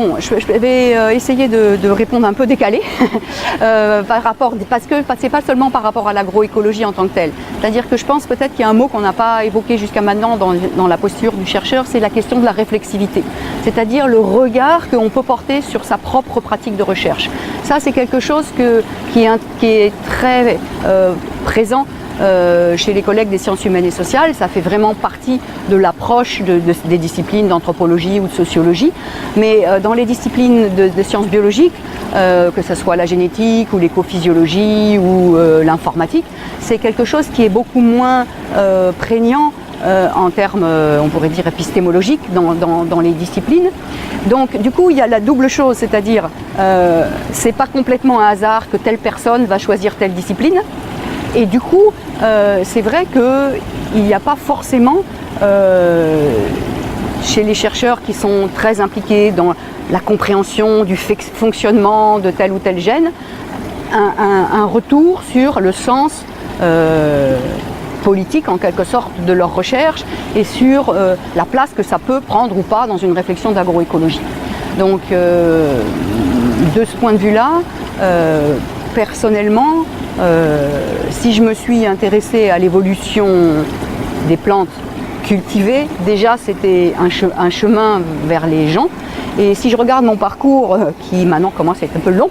Bon, je vais essayer de répondre un peu décalé parce que c'est pas seulement par rapport à l'agroécologie en tant que telle. C'est-à-dire que je pense peut-être qu'il y a un mot qu'on n'a pas évoqué jusqu'à maintenant dans la posture du chercheur, c'est la question de la réflexivité. C'est-à-dire le regard qu'on peut porter sur sa propre pratique de recherche. Ça, c'est quelque chose qui est très présent chez les collègues des sciences humaines et sociales. Ça fait vraiment partie de l'approche des disciplines d'anthropologie ou de sociologie. Mais dans les disciplines de sciences biologiques, que ce soit la génétique ou l'écophysiologie ou l'informatique, c'est quelque chose qui est beaucoup moins prégnant en termes, on pourrait dire, épistémologiques dans les disciplines. Donc du coup, il y a la double chose, c'est-à-dire c'est pas complètement un hasard que telle personne va choisir telle discipline. Et du coup, c'est vrai qu'il n'y a pas forcément, chez les chercheurs qui sont très impliqués dans la compréhension du fonctionnement de tel ou tel gène, un retour sur le sens politique en quelque sorte de leur recherche et sur la place que ça peut prendre ou pas dans une réflexion d'agroécologie. Donc de ce point de vue-là, personnellement, si je me suis intéressée à l'évolution des plantes cultivées, déjà c'était un chemin vers les gens. Et si je regarde mon parcours, qui maintenant commence à être un peu long,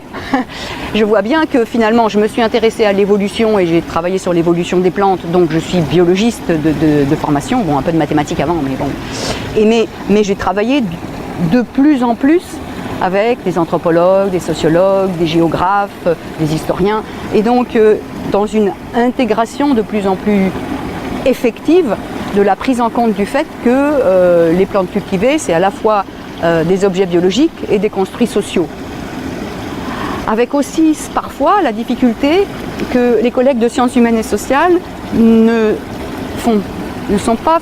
je vois bien que finalement je me suis intéressée à l'évolution et j'ai travaillé sur l'évolution des plantes, donc je suis biologiste de formation, bon un peu de mathématiques avant, mais bon. Mais j'ai travaillé de plus en plus avec des anthropologues, des sociologues, des géographes, des historiens, et donc dans une intégration de plus en plus effective de la prise en compte du fait que les plantes cultivées, c'est à la fois des objets biologiques et des construits sociaux. Avec aussi parfois la difficulté que les collègues de sciences humaines et sociales ne sont pas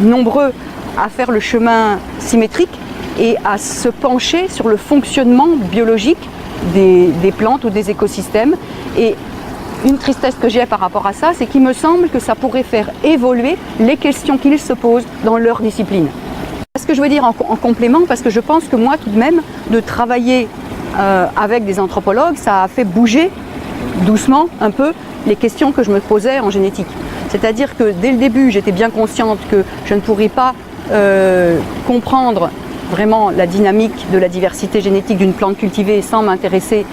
nombreux à faire le chemin symétrique et à se pencher sur le fonctionnement biologique des plantes ou des écosystèmes. Et une tristesse que j'ai par rapport à ça, c'est qu'il me semble que ça pourrait faire évoluer les questions qu'ils se posent dans leur discipline. Ce que je veux dire en complément, parce que je pense que moi tout de même, de travailler avec des anthropologues, ça a fait bouger doucement un peu les questions que je me posais en génétique. C'est-à-dire que dès le début, j'étais bien consciente que je ne pourrais pas comprendre vraiment la dynamique de la diversité génétique d'une plante cultivée sans m'intéresser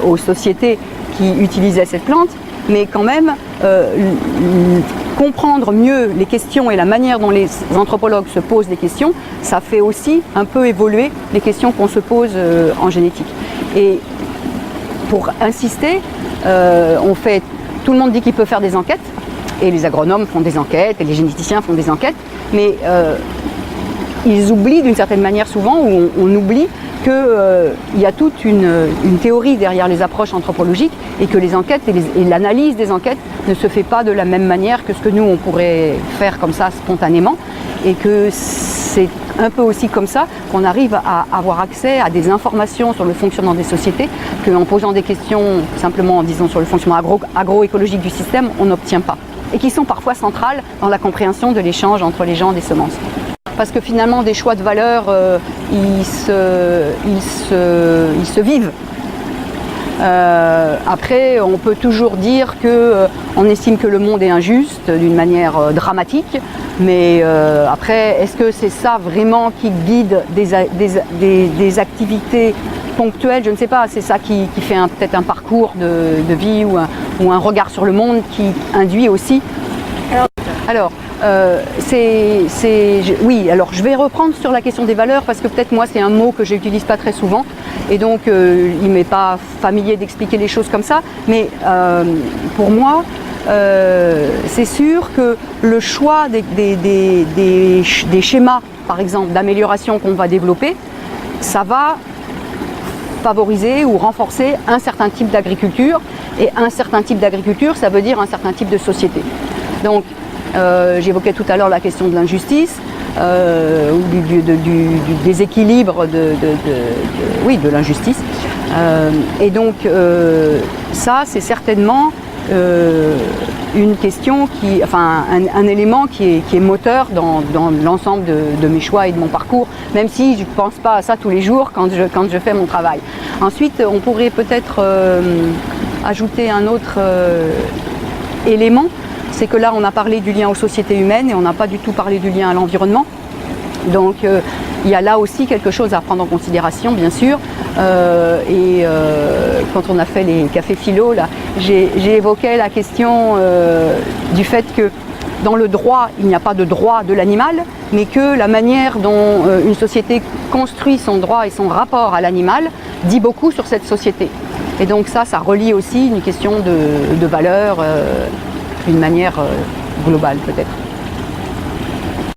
aux sociétés qui utilisaient cette plante, mais quand même comprendre mieux les questions et la manière dont les anthropologues se posent des questions, ça fait aussi un peu évoluer les questions qu'on se pose en génétique. Et pour insister, tout le monde dit qu'il peut faire des enquêtes, et les agronomes font des enquêtes, et les généticiens font des enquêtes, mais ils oublient d'une certaine manière souvent, ou on oublie qu'il y a toute une théorie derrière les approches anthropologiques et que les enquêtes et l'analyse des enquêtes ne se fait pas de la même manière que ce que nous on pourrait faire comme ça spontanément, et que c'est un peu aussi comme ça qu'on arrive à avoir accès à des informations sur le fonctionnement des sociétés qu'en posant des questions simplement, disons, sur le fonctionnement agroécologique du système, on n'obtient pas, et qui sont parfois centrales dans la compréhension de l'échange entre les gens des semences. Parce que finalement, des choix de valeur, ils se vivent. Après, on peut toujours dire qu'on estime que le monde est injuste d'une manière dramatique, mais après, est-ce que c'est ça vraiment qui guide des activités ponctuelles? Je ne sais pas, c'est ça qui fait peut-être un parcours de vie ou un regard sur le monde qui induit aussi. Alors, oui, alors je vais reprendre sur la question des valeurs parce que peut-être moi c'est un mot que je n'utilise pas très souvent et donc il ne m'est pas familier d'expliquer les choses comme ça, mais pour moi c'est sûr que le choix des schémas, par exemple, d'amélioration qu'on va développer, ça va favoriser ou renforcer un certain type d'agriculture, et un certain type d'agriculture, ça veut dire un certain type de société. Donc j'évoquais tout à l'heure la question de l'injustice, ou du déséquilibre de l'injustice. Et donc ça, c'est certainement une question un élément qui est moteur dans l'ensemble de mes choix et de mon parcours, même si je ne pense pas à ça tous les jours quand je fais mon travail. Ensuite, on pourrait peut-être ajouter un autre élément, c'est que là on a parlé du lien aux sociétés humaines et on n'a pas du tout parlé du lien à l'environnement. Donc il y a là aussi quelque chose à prendre en considération, bien sûr. Quand on a fait les cafés philo, là, j'ai évoqué la question du fait que dans le droit, il n'y a pas de droit de l'animal, mais que la manière dont une société construit son droit et son rapport à l'animal dit beaucoup sur cette société. Et donc ça relie aussi une question de valeur d'une manière globale peut-être.